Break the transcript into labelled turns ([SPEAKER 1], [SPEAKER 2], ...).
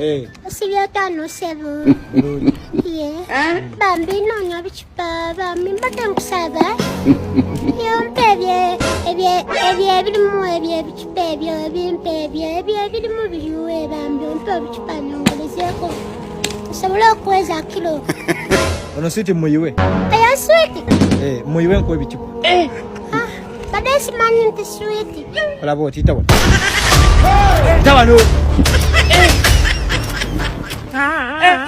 [SPEAKER 1] Sibiyatano 7. Yeah. Bambi nonya bichupa bambi batankusaba. Yompe ebye bichupa ebye birimu biriwe bambi ompe bichupa nongolezeko. Sabulo kweza kilo.
[SPEAKER 2] Ono switi muyiwe.
[SPEAKER 1] Aya switi.
[SPEAKER 2] Muyiwe nko bichupa.
[SPEAKER 1] Badesi mani nte switi.
[SPEAKER 2] Olabo otitawa. Tawano. Ah.